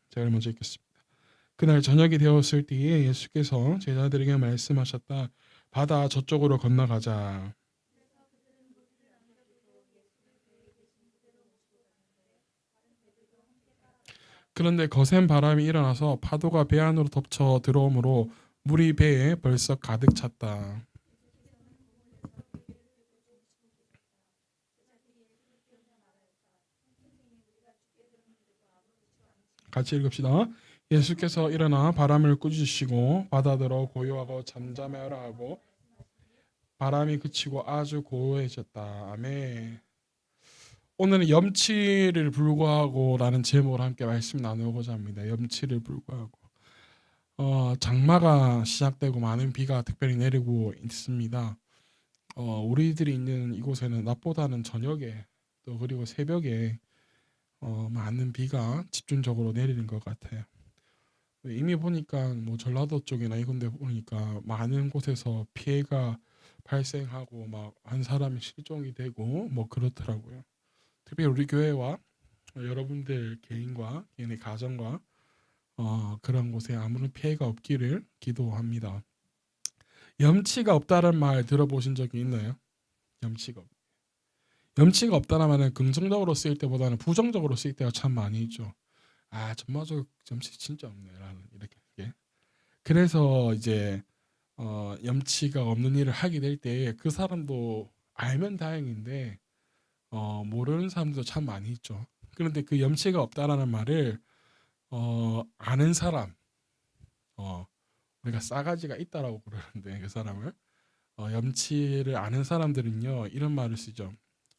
제가 먼저 읽겠습니다. 그날 저녁이 되었을 때에 예수께서 제자들에게 말씀하셨다. 바다 저쪽으로 건너가자. 그런데 거센 바람이 일어나서 파도가 배 안으로 덮쳐 들어오므로 물이 배에 벌써 가득 찼다. 같이 읽읍시다. 예수께서 일어나 바람을 꾸짖으시고 바다들어 고요하고 잠잠하라 하고 바람이 그치고 아주 고요해졌다. 아멘. 오늘은 염치를 불구하고라는 제목으로 함께 말씀 나누고자 합니다. 염치를 불구하고. 장마가 시작되고 많은 비가 특별히 내리고 있습니다. 우리들이 있는 이곳에는 낮보다는 저녁에 또 그리고 새벽에 많은 비가 집중적으로 내리는 것 같아요. 이미 보니까 뭐 전라도 쪽이나 이런 데 보니까 많은 곳에서 피해가 발생하고 막 한 사람이 실종이 되고 뭐 그렇더라고요. 특별히 우리 교회와 여러분들 개인과 개인의 가정과 그런 곳에 아무런 피해가 없기를 기도합니다. 염치가 없다는 말 들어보신 적이 있나요? 염치가 없. 염치가 없다는 말은 긍정적으로 쓰일 때보다는 부정적으로 쓰일 때가 참 많이 있죠. 아, 전마저 염치 진짜 없네라는 이렇게. 그래서 이제 염치가 없는 일을 하게 될 때 그 사람도 알면 다행인데 모르는 사람도 참 많이 있죠. 그런데 그 염치가 없다라는 말을 아는 사람, 우리가 싸가지가 있다라고 그러는데 그 사람을 염치를 아는 사람들은요 이런 말을 쓰죠.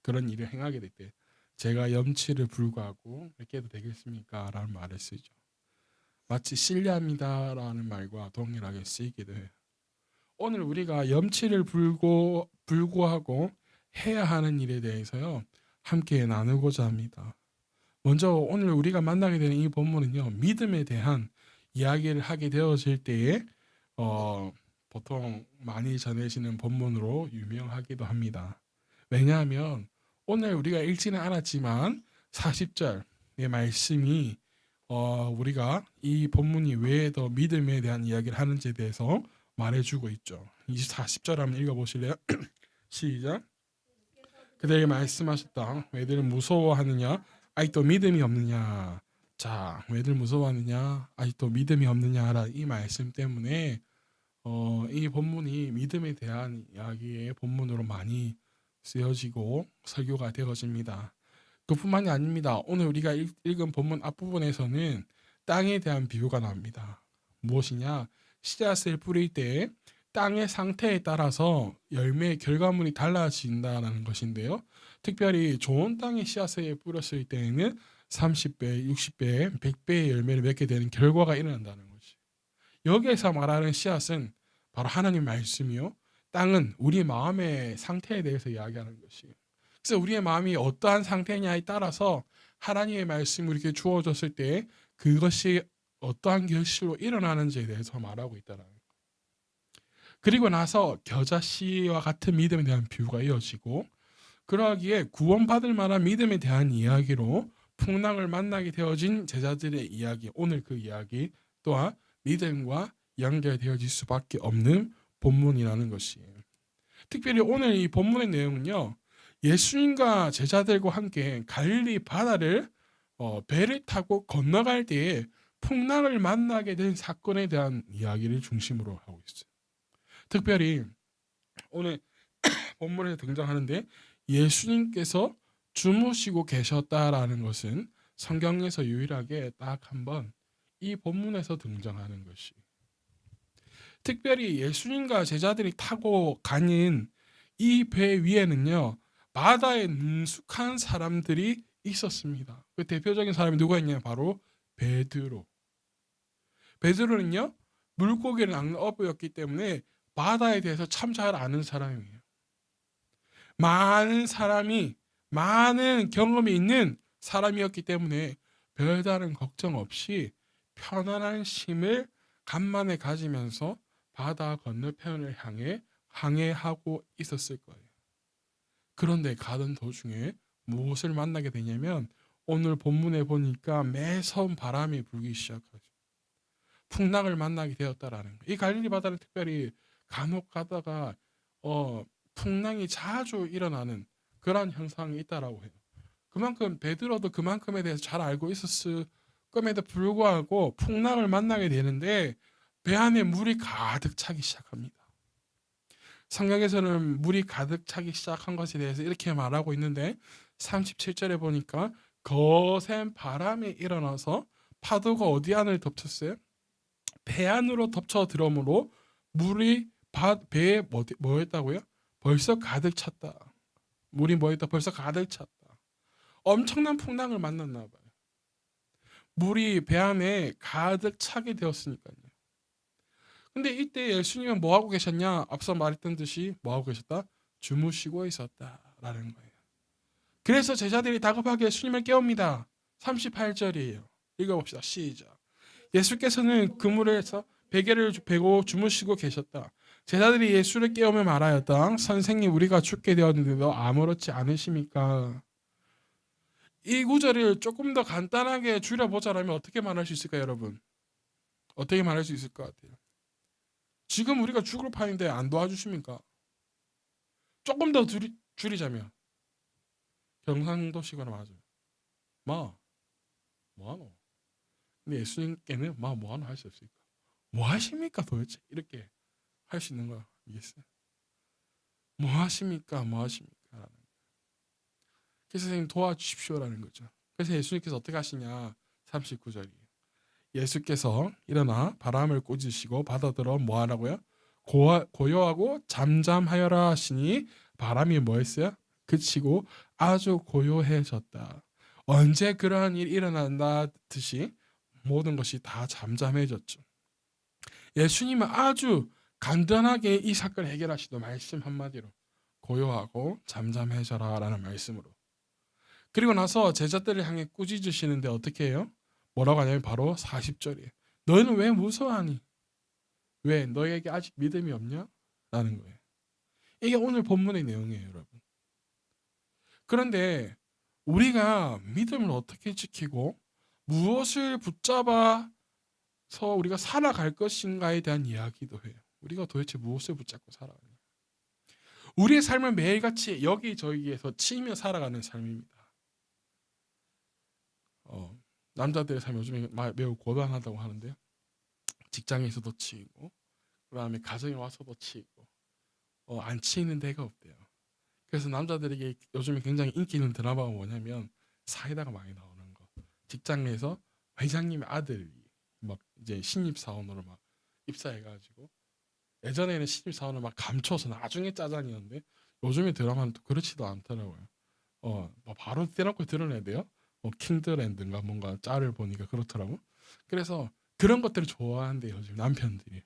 그런 일을 행하게 될 때 제가 염치를 불구하고 이렇게 해도 되겠습니까? 라는 말을 쓰죠. 마치 신뢰합니다라는 말과 동일하게 쓰이기도 해요. 오늘 우리가 염치를 불구하고 해야 하는 일에 대해서요 함께 나누고자 합니다. 먼저 오늘 우리가 만나게 되는 이 본문은요 믿음에 대한 이야기를 하게 되어질 때에 보통 많이 전해지는 본문으로 유명하기도 합니다. 왜냐하면 오늘 우리가 읽지는 않았지만 40절의 말씀이 우리가 이 본문이 왜 더 믿음에 대한 이야기를 하는지에 대해서 말해주고 있죠. 40절 한번 읽어보실래요? 시작. 그들에게 말씀하셨다. 왜들 무서워하느냐? 아직도 믿음이 없느냐? 자, 왜들 무서워하느냐? 아직도 믿음이 없느냐라 이 말씀 때문에 이 본문이 믿음에 대한 이야기의 본문으로 많이 쓰여지고 설교가 되어집니다. 그뿐만이 아닙니다. 오늘 우리가 읽은 본문 앞부분에서는 땅에 대한 비유가 나옵니다. 무엇이냐? 씨앗을 뿌릴 때 땅의 상태에 따라서 열매의 결과물이 달라진다는 것인데요. 특별히 좋은 땅에 씨앗을 뿌렸을 때에는 30배, 60배, 100배의 열매를 맺게 되는 결과가 일어난다는 것이. 여기에서 말하는 씨앗은 바로 하나님 말씀이요. 땅은 우리 마음의 상태에 대해서 이야기하는 것이에요. 그래서 우리의 마음이 어떠한 상태냐에 따라서 하나님의 말씀이 이렇게 주어졌을 때 그것이 어떠한 결실로 일어나는지에 대해서 말하고 있다는 거예요. 그리고 나서 겨자씨와 같은 믿음에 대한 비유가 이어지고 그러하기에 구원받을 만한 믿음에 대한 이야기로 풍랑을 만나게 되어진 제자들의 이야기, 오늘 그 이야기 또한 믿음과 연결되어질 수밖에 없는 본문이라는 것이에요. 특별히 오늘 이 본문의 내용은요. 예수님과 제자들과 함께 갈릴리 바다를 배를 타고 건너갈 때에 풍랑을 만나게 된 사건에 대한 이야기를 중심으로 하고 있어요. 특별히 오늘 본문에 등장하는데 예수님께서 주무시고 계셨다라는 것은 성경에서 유일하게 딱 한 번 이 본문에서 등장하는 것이. 특별히 예수님과 제자들이 타고 가는 이 배 위에는요 바다에 능숙한 사람들이 있었습니다. 그 대표적인 사람이 누가 있냐면 바로 베드로. 베드로는요 물고기를 낚는 어부였기 때문에 바다에 대해서 참 잘 아는 사람이에요. 많은 경험이 있는 사람이었기 때문에 별다른 걱정 없이 편안한 심을 간만에 가지면서 바다 건너편을 향해 항해하고 있었을 거예요. 그런데 가던 도중에 무엇을 만나게 되냐면 오늘 본문에 보니까 매서운 바람이 불기 시작하죠. 풍랑을 만나게 되었다라는 거예요. 이 갈릴리 바다는 특별히 간혹 가다가 풍랑이 자주 일어나는 그런 현상이 있다라고 해요. 그만큼 베드로도 그만큼에 대해서 잘 알고 있었을 것에도 불구하고 풍랑을 만나게 되는데 배 안에 물이 가득 차기 시작합니다. 성경에서는 물이 가득 차기 시작한 것에 대해서 이렇게 말하고 있는데 37절에 보니까 거센 바람이 일어나서 파도가 어디 안을 덮쳤어요? 배 안으로 덮쳐 들어오므로 물이 배에 뭐였다고요? 벌써 가득 찼다. 물이 뭐였다? 벌써 가득 찼다. 엄청난 풍랑을 만났나 봐요. 물이 배 안에 가득 차게 되었으니까요. 근데 이때 예수님은 뭐 하고 계셨냐? 앞서 말했던 듯이 뭐 하고 계셨다? 주무시고 있었다라는 거예요. 그래서 제자들이 다급하게 예수님을 깨웁니다. 38절이에요. 읽어봅시다. 시작. 예수께서는 그물에서 베개를 베고 주무시고 계셨다. 제자들이 예수를 깨우며 말하였다. 선생님, 우리가 죽게 되었는데도 아무렇지 않으십니까? 이 구절을 조금 더 간단하게 줄여보자면 어떻게 말할 수 있을까요, 여러분? 어떻게 말할 수 있을 것 같아요? 지금 우리가 죽을 판인데 안 도와주십니까? 조금 더 줄이자면 경상도식으로 맞아요. 뭐하노? 근데 예수님께는 뭐하노 할 수 없으니까 뭐 하십니까 도대체? 이렇게 할 수 있는 거야. 이겠어요? 뭐 하십니까? 그래서 선생님 도와주십시오라는 거죠. 그래서 예수님께서 어떻게 하시냐? 39절이에요. 예수께서 일어나 바람을 꾸짖으시고 바다들어 뭐 하라고요? 고요하고 잠잠하여라 하시니 바람이 뭐 했어요? 그치고 아주 고요해졌다. 언제 그러한 일이 일어난다 듯이 모든 것이 다 잠잠해졌죠. 예수님은 아주 간단하게 이 사건을 해결하시도 말씀 한마디로 고요하고 잠잠해져라 라는 말씀으로. 그리고 나서 제자들을 향해 꾸짖으시는데 어떻게 해요? 뭐라고 하냐면 바로 40절이에요. 너희는 왜 무서워하니? 왜? 너희에게 아직 믿음이 없냐? 라는 거예요. 이게 오늘 본문의 내용이에요, 여러분. 그런데 우리가 믿음을 어떻게 지키고 무엇을 붙잡아서 우리가 살아갈 것인가에 대한 이야기도 해요. 우리가 도대체 무엇을 붙잡고 살아가냐? 우리의 삶은 매일같이 여기저기에서 치이며 살아가는 삶입니다. 남자들의 삶이 요즘에 매우 고단하다고 하는데요. 직장에서도 치이고 그 다음에 가정에 와서도 치이고 안 치이는 데가 없대요. 그래서 남자들에게 요즘에 굉장히 인기 있는 드라마가 뭐냐면 사이다가 많이 나오는 거. 직장에서 회장님의 아들이 막 이제 신입사원으로 막 입사해가지고 예전에는 신입사원을 막 감춰서 나중에 짜잔이었는데 요즘에 드라마는 또 그렇지도 않더라고요. 뭐 바로 떼놓고 드러내야 돼요. 킹드랜드인가 뭔가 짤을 보니까 그렇더라고. 그래서 그런 것들을 좋아한대요. 요즘 남편들이.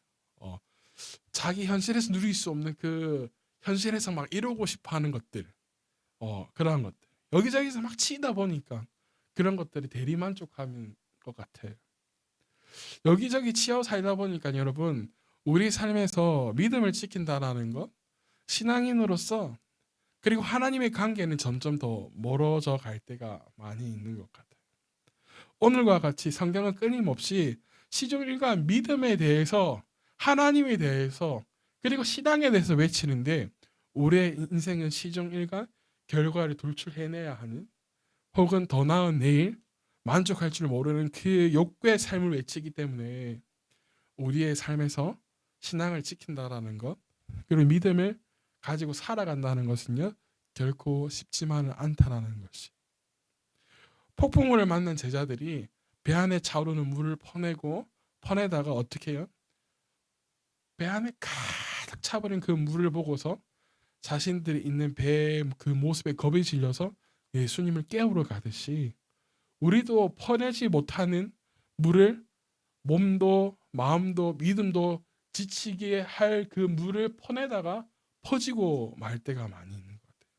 자기 현실에서 누릴 수 없는 그 현실에서 막 이루고 싶어하는 것들, 그런 것들 여기저기서 막 치다 보니까 그런 것들이 대리만족하는 것 같아요. 여기저기 치여 살다 보니까 여러분 우리 삶에서 믿음을 지킨다라는 것, 신앙인으로서 그리고 하나님의 관계는 점점 더 멀어져 갈 때가 많이 있는 것 같아요. 오늘과 같이 성경은 끊임없이 시종일관 믿음에 대해서, 하나님에 대해서, 그리고 신앙에 대해서 외치는데 우리의 인생은 시종일관 결과를 돌출해내야 하는, 혹은 더 나은 내일 만족할 줄 모르는 그 욕구의 삶을 외치기 때문에 우리의 삶에서 신앙을 지킨다라는 것, 그리고 믿음을 가지고 살아간다는 것은요 결코 쉽지만은 않다라는 것이. 폭풍우를 만난 제자들이 배 안에 차오르는 물을 퍼내다가 어떻게 해요? 배 안에 가득 차버린 그 물을 보고서 자신들이 있는 배의 그 모습에 겁이 질려서 예수님을 깨우러 가듯이 우리도 퍼내지 못하는 물을, 몸도 마음도 믿음도 지치게 할 그 물을 퍼내다가 퍼지고 말 때가 많이 있는 것 같아요.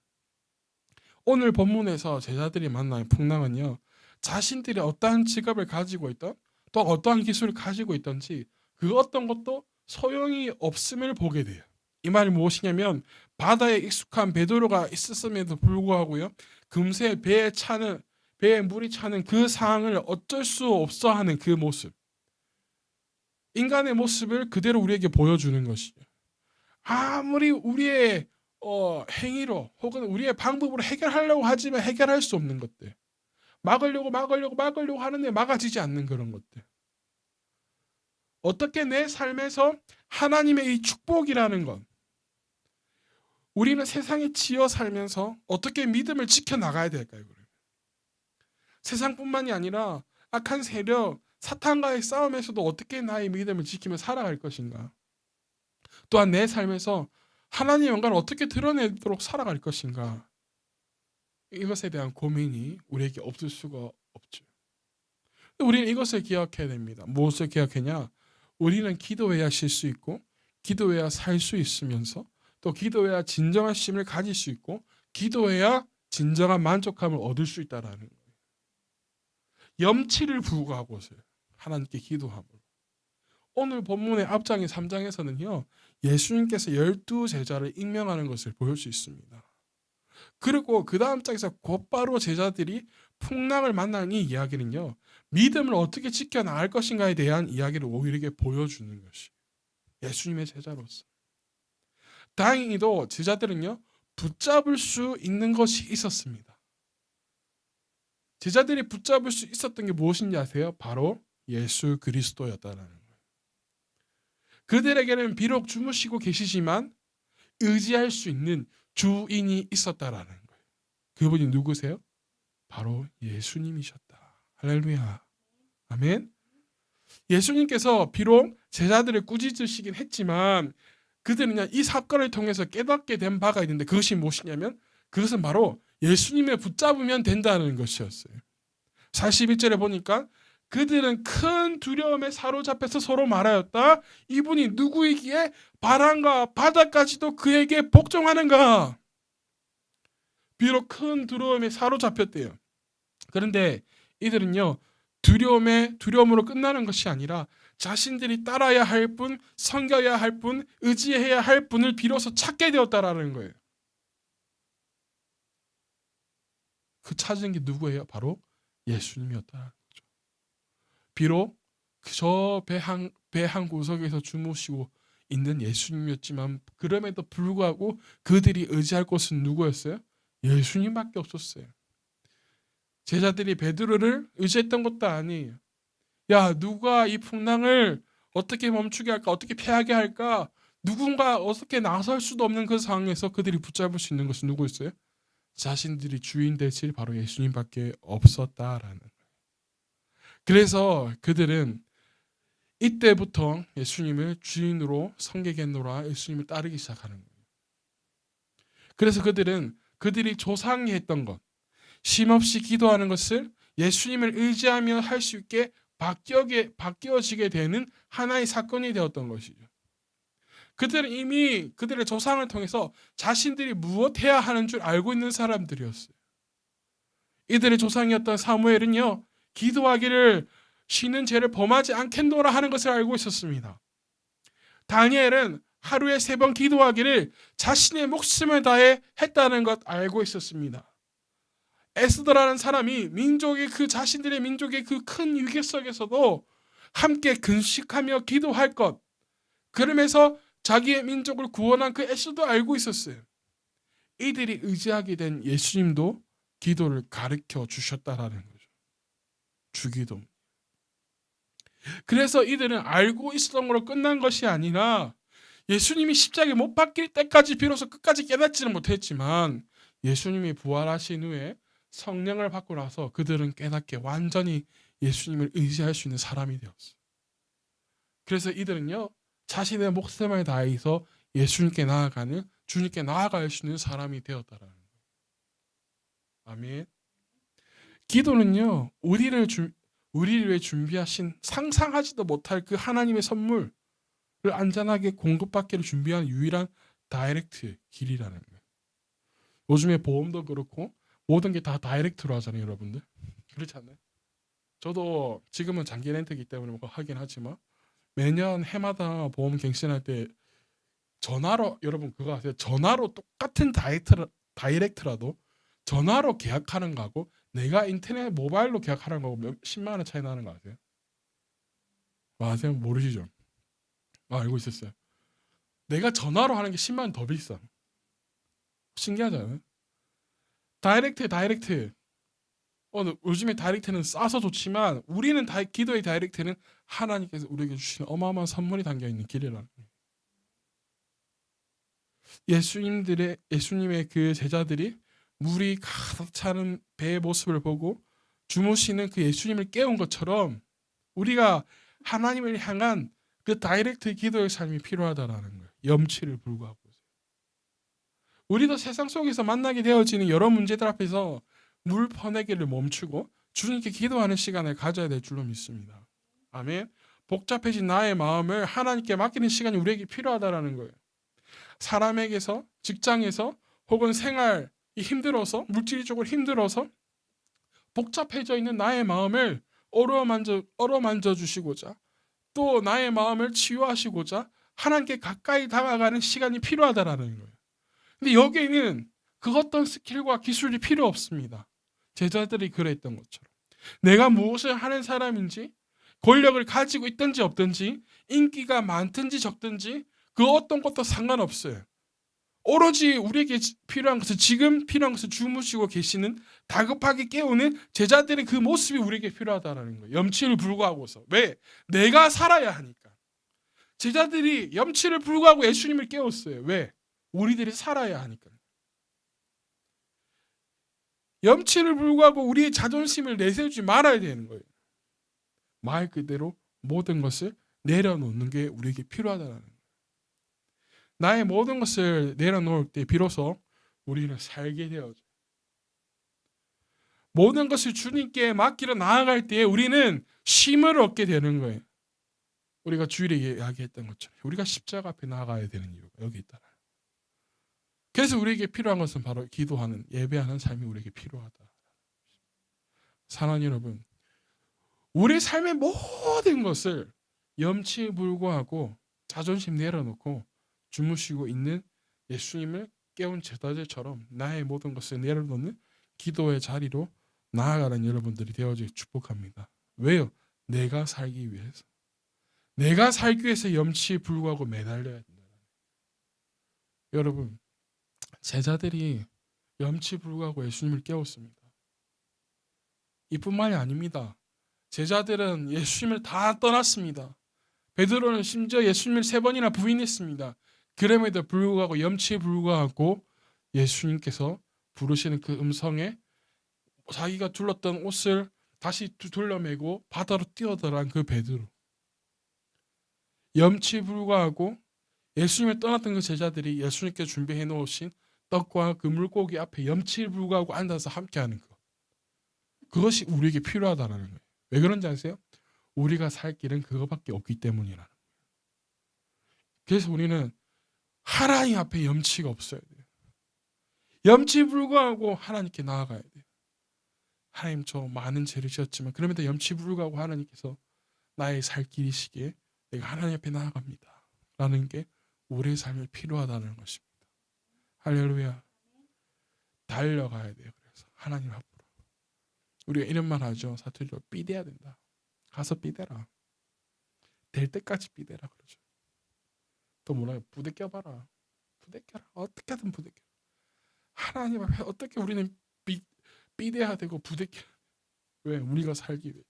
오늘 본문에서 제자들이 만난 풍랑은요, 자신들이 어떠한 직업을 가지고 있던 또 어떠한 기술을 가지고 있던지 그 어떤 것도 소용이 없음을 보게 돼요. 이 말이 무엇이냐면 바다에 익숙한 베드로가 있었음에도 불구하고요 금세 배에 차는 배에 물이 차는 그 상황을 어쩔 수 없어 하는 그 모습, 인간의 모습을 그대로 우리에게 보여주는 것이죠. 아무리 우리의 행위로 혹은 우리의 방법으로 해결하려고 하지만 해결할 수 없는 것들, 막으려고 하는데 막아지지 않는 그런 것들, 어떻게 내 삶에서 하나님의 이 축복이라는 것, 우리는 세상에 지어 살면서 어떻게 믿음을 지켜나가야 될까요? 세상뿐만이 아니라 악한 세력, 사탄과의 싸움에서도 어떻게 나의 믿음을 지키며 살아갈 것인가? 또한 내 삶에서 하나님의 영광을 어떻게 드러내도록 살아갈 것인가? 이것에 대한 고민이 우리에게 없을 수가 없죠. 우리는 이것을 기억해야 됩니다. 무엇을 기억하냐? 우리는 기도해야 쉴 수 있고, 기도해야 살 수 있으면서, 또 기도해야 진정한 쉼을 가질 수 있고, 기도해야 진정한 만족감을 얻을 수 있다라는 거예요. 염치를 부구하고서 하나님께 기도함으로. 오늘 본문의 앞장인 3장에서는요. 예수님께서 12제자를 임명하는 것을 볼 수 있습니다. 그리고 그 다음 장에서 곧바로 제자들이 풍랑을 만나는 이 이야기는요. 믿음을 어떻게 지켜나갈 것인가에 대한 이야기를 우리에게 보여주는 것이 예수님의 제자로서. 다행히도 제자들은요. 붙잡을 수 있는 것이 있었습니다. 제자들이 붙잡을 수 있었던 게 무엇인지 아세요? 바로 예수 그리스도였다는 거예요. 그들에게는 비록 주무시고 계시지만 의지할 수 있는 주인이 있었다라는 거예요. 그분이 누구세요? 바로 예수님이셨다. 할렐루야. 아멘. 예수님께서 비록 제자들을 꾸짖으시긴 했지만 그들은 이 사건을 통해서 깨닫게 된 바가 있는데 그것이 무엇이냐면 그것은 바로 예수님을 붙잡으면 된다는 것이었어요. 41절에 보니까 그들은 큰 두려움에 사로잡혀서 서로 말하였다. 이분이 누구이기에 바람과 바다까지도 그에게 복종하는가? 비록 큰 두려움에 사로잡혔대요. 그런데 이들은요. 두려움으로 끝나는 것이 아니라 자신들이 따라야 할 분, 섬겨야 할 분, 의지해야 할 분을 비로소 찾게 되었다라는 거예요. 그 찾은 게 누구예요? 바로 예수님이었다는 거죠. 비록 저 배 한 구석에서 주무시고 있는 예수님이었지만 그럼에도 불구하고 그들이 의지할 곳은 누구였어요? 예수님밖에 없었어요. 제자들이 베드로를 의지했던 것도 아니에요. 야, 누가 이 풍랑을 어떻게 멈추게 할까? 어떻게 피하게 할까? 누군가 어떻게 나설 수도 없는 그 상황에서 그들이 붙잡을 수 있는 것은 누구였어요? 자신들이 주인 되실 바로 예수님밖에 없었다라는 거예요. 그래서 그들은 이때부터 예수님을 주인으로 섬기겠노라 예수님을 따르기 시작하는 거예요. 그래서 그들은 그들이 조상이 했던 것, 쉼없이 기도하는 것을 예수님을 의지하며 할 수 있게 바뀌어지게 되는 하나의 사건이 되었던 것이죠. 그들은 이미 그들의 조상을 통해서 자신들이 무엇해야 하는 줄 알고 있는 사람들이었어요. 이들의 조상이었던 사무엘은요. 기도하기를 쉬는 죄를 범하지 않겠노라 하는 것을 알고 있었습니다. 다니엘은 하루에 3번 기도하기를 자신의 목숨을 다해 했다는 것 알고 있었습니다. 에스더라는 사람이 자신들의 민족의 그 큰 위기 속에서도 함께 근식하며 기도할 것, 그러면서 자기의 민족을 구원한 그 에스더도 알고 있었어요. 이들이 의지하게 된 예수님도 기도를 가르쳐 주셨다라는 거죠. 주기도. 그래서 이들은 알고 있었던 걸로 끝난 것이 아니라 예수님이 십자가에 못 박힐 때까지 비로소 끝까지 깨닫지는 못했지만 예수님이 부활하신 후에 성령을 받고 나서 그들은 깨닫게 완전히 예수님을 의지할 수 있는 사람이 되었어요. 그래서 이들은요. 자신의 목숨을 다해서 예수님께 나아가는, 주님께 나아갈 수 있는 사람이 되었다라는 거예요. 아멘. 기도는요. 우리를 위해 준비하신 상상하지도 못할 그 하나님의 선물을 안전하게 공급받기를 준비한 유일한 다이렉트 길이라는 거예요. 요즘에 보험도 그렇고 모든 게 다 다이렉트로 하잖아요, 여러분들. 그렇지 않나요? 저도 지금은 장기 렌트이기 때문에 뭐 하긴 하지만 매년 해마다 보험 갱신할 때 전화로, 여러분 그거 아세요? 전화로 똑같은 다이렉트라도 전화로 계약하는 거하고 내가 인터넷 모바일로 계약하는 거고 10만 원 차이 나는 거 아세요? 아세요? 모르시죠? 알고 있었어요. 내가 전화로 하는 게 10만 원 더 비싸. 신기하잖아요. 다이렉트. 요즘에 다이렉트는 싸서 좋지만 우리는 기도의 다이렉트는 하나님께서 우리에게 주신 어마어마한 선물이 담겨 있는 길이라는 거예요. 예수님의 그 제자들이 물이 가득 차는 배의 모습을 보고 주무시는 그 예수님을 깨운 것처럼 우리가 하나님을 향한 그 다이렉트 기도의 삶이 필요하다라는 거예요. 염치를 불구하고. 우리도 세상 속에서 만나게 되어지는 여러 문제들 앞에서 물 퍼내기를 멈추고 주님께 기도하는 시간을 가져야 될 줄로 믿습니다. 아멘. 복잡해진 나의 마음을 하나님께 맡기는 시간이 우리에게 필요하다라는 거예요. 사람에게서, 직장에서, 혹은 생활이 힘들어서, 물질적으로 힘들어서 복잡해져 있는 나의 마음을 어루만져 주시고자, 또 나의 마음을 치유하시고자 하나님께 가까이 다가가는 시간이 필요하다라는 거예요. 근데 여기에는 그 어떤 스킬과 기술이 필요 없습니다. 제자들이 그랬던 것처럼 내가 무엇을 하는 사람인지, 권력을 가지고 있든지 없든지, 인기가 많든지 적든지 그 어떤 것도 상관없어요. 오로지 우리에게 필요한 것은, 지금 필요한 것은 주무시고 계시는, 다급하게 깨우는 제자들의 그 모습이 우리에게 필요하다는 거예요. 염치를 불구하고서. 왜? 내가 살아야 하니까. 제자들이 염치를 불구하고 예수님을 깨웠어요. 왜? 우리들이 살아야 하니까. 염치를 불구하고 우리의 자존심을 내세우지 말아야 되는 거예요. 말 그대로 모든 것을 내려놓는 게 우리에게 필요하다는 거예요. 나의 모든 것을 내려놓을 때 비로소 우리는 살게 되어져. 모든 것을 주님께 맡기러 나아갈 때 우리는 쉼을 얻게 되는 거예요. 우리가 주일에 이야기했던 것처럼 우리가 십자가 앞에 나아가야 되는 이유가 여기 있다. 그래서 우리에게 필요한 것은 바로 기도하는, 예배하는 삶이 우리에게 필요하다. 사랑하는 여러분, 우리 삶의 모든 것을 염치에 불구하고 자존심 내려놓고 주무시고 있는 예수님을 깨운 제자들처럼 나의 모든 것을 내려놓는 기도의 자리로 나아가는 여러분들이 되어지길 축복합니다. 왜요? 내가 살기 위해서. 내가 살기 위해서 염치에 불구하고 매달려야 된다. 여러분, 제자들이 염치에 불구하고 예수님을 깨웠습니다. 이뿐만이 아닙니다. 제자들은 예수님을 다 떠났습니다. 베드로는 심지어 예수님을 3번이나 부인했습니다. 그럼에도 불구하고 염치에 불구하고 예수님께서 부르시는 그 음성에 자기가 둘렀던 옷을 다시 둘러매고 바다로 뛰어들어간 그 베드로. 염치에 불구하고 예수님을 떠났던 그 제자들이 예수님께 준비해 놓으신 떡과 그 물고기 앞에 염치에 불구하고 앉아서 함께하는 것. 그것이 우리에게 필요하다는 거예요. 왜 그런지 아세요? 우리가 살 길은 그거밖에 없기 때문이라는 거예요. 그래서 우리는 하나님 앞에 염치가 없어야 돼요. 염치에 불구하고 하나님께 나아가야 돼요. 하나님, 저 많은 죄를 지었지만 그럼에도 염치에 불구하고 하나님께서 나의 살 길이시기에 내가 하나님 앞에 나아갑니다 라는 게 우리의 삶에 필요하다는 것입니다. 할렐루야. 달려가야 돼요. 그래서 하나님 앞으로 우리가 이런 말 하죠. 사투리로 삐대야 된다. 가서 삐대라. 될 때까지 삐대라 그러죠. 또 뭐라요? 부대껴봐라. 부대껴라. 어떻게든 부대껴. 하나님 앞에 어떻게 우리는 삐대야 되고 부대껴. 왜? 우리가 살기 위해서.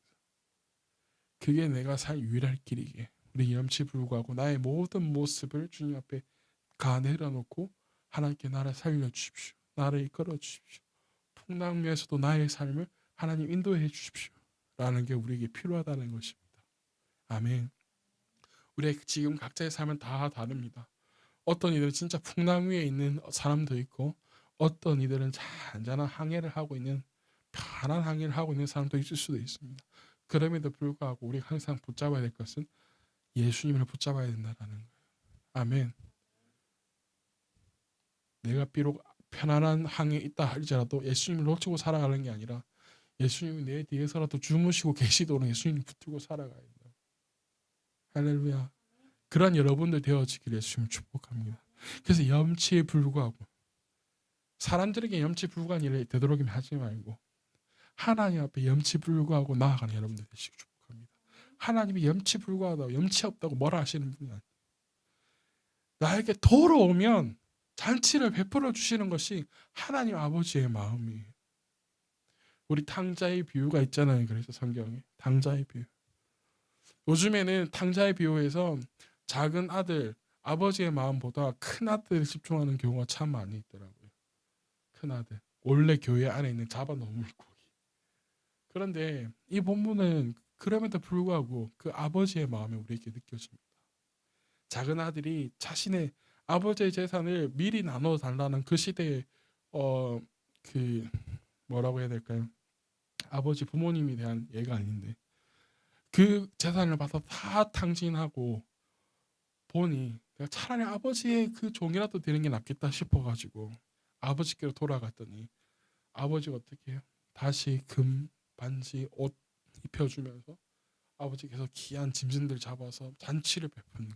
그게 내가 살 유일할 길이기에 우리 염치 불구하고 나의 모든 모습을 주님 앞에 가 내려놓고 하나님께 나를 살려주십시오. 나를 이끌어 주십시오. 풍랑에서도 나의 삶을 하나님 인도해 주십시오 라는 게 우리에게 필요하다는 것입니다. 아멘. 우리의 지금 각자의 삶은 다 다릅니다. 어떤 이들은 진짜 풍랑 위에 있는 사람도 있고, 어떤 이들은 잔잔한 항해를 하고 있는, 편한 항해를 하고 있는 사람도 있을 수도 있습니다. 그럼에도 불구하고 우리가 항상 붙잡아야 될 것은 예수님을 붙잡아야 된다는 거예요. 아멘. 내가 비록 편안한 항해에 있다 할지라도 예수님을 놓치고 살아가는 게 아니라 예수님이 내 뒤에서라도 주무시고 계시도록 예수님을 붙들고 살아가야 된다. 할렐루야. 그런 여러분들 되어지길 예수님 축복합니다. 그래서 염치에 불구하고, 사람들에게 염치에 불구한 일을 되도록이면 하지 말고 하나님 앞에 염치 불구하고 나아가는 여러분들 되시길 축복합니다. 하나님이 염치 불구하다고 염치 없다고 뭐라 하시는 분이 아니에요. 나에게 돌아오면 잔치를 베풀어 주시는 것이 하나님 아버지의 마음이에요. 우리 탕자의 비유가 있잖아요. 그래서 성경에 탕자의 비유. 요즘에는 탕자의 비유에서 작은 아들, 아버지의 마음보다 큰 아들에 집중하는 경우가 참 많이 있더라고요. 큰 아들. 원래 교회 안에 있는 잡아놓은 물고기. 그런데 이 본문은 그럼에도 불구하고 그 아버지의 마음이 우리에게 느껴집니다. 작은 아들이 자신의 아버지의 재산을 미리 나눠 달라는 그 시대의 그 뭐라고 해야 될까요? 아버지 부모님에 대한 예가 아닌데 그 재산을 받아 다 탕진하고 보니 내가 차라리 아버지의 그 종이라도 되는 게 낫겠다 싶어가지고 아버지께로 돌아갔더니 아버지가 어떻게 해요? 다시 금 반지 옷 입혀주면서 아버지께서 귀한 짐승들 잡아서 잔치를 베푸는 거.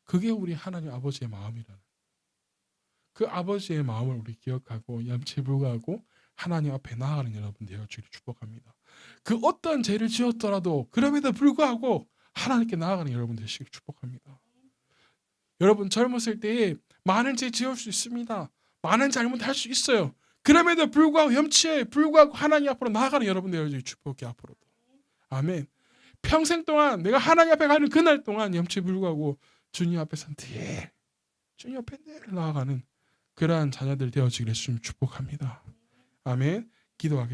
그게 우리 하나님 아버지의 마음이라는. 그 아버지의 마음을 우리 기억하고 염치 불구하고 하나님 앞에 나아가는 여러분 되어주기를 축복합니다. 그 어떤 죄를 지었더라도 그럼에도 불구하고 하나님께 나아가는 여러분 되시길 축복합니다. 여러분 젊었을 때에 많은 죄 지을 수 있습니다. 많은 잘못할 수 있어요. 그럼에도 불구하고 염치에 불구하고 하나님 앞으로 나아가는 여러분 되어주기를 축복해 앞으로도. 아멘. 평생 동안 내가 하나님 앞에 가는 그날 동안 염치 불구하고 주님 앞에서 늘 주님 앞에 늘 나아가는 그러한 자녀들 되어지기를 주님 축복합니다. 아멘. 기도하겠습니다.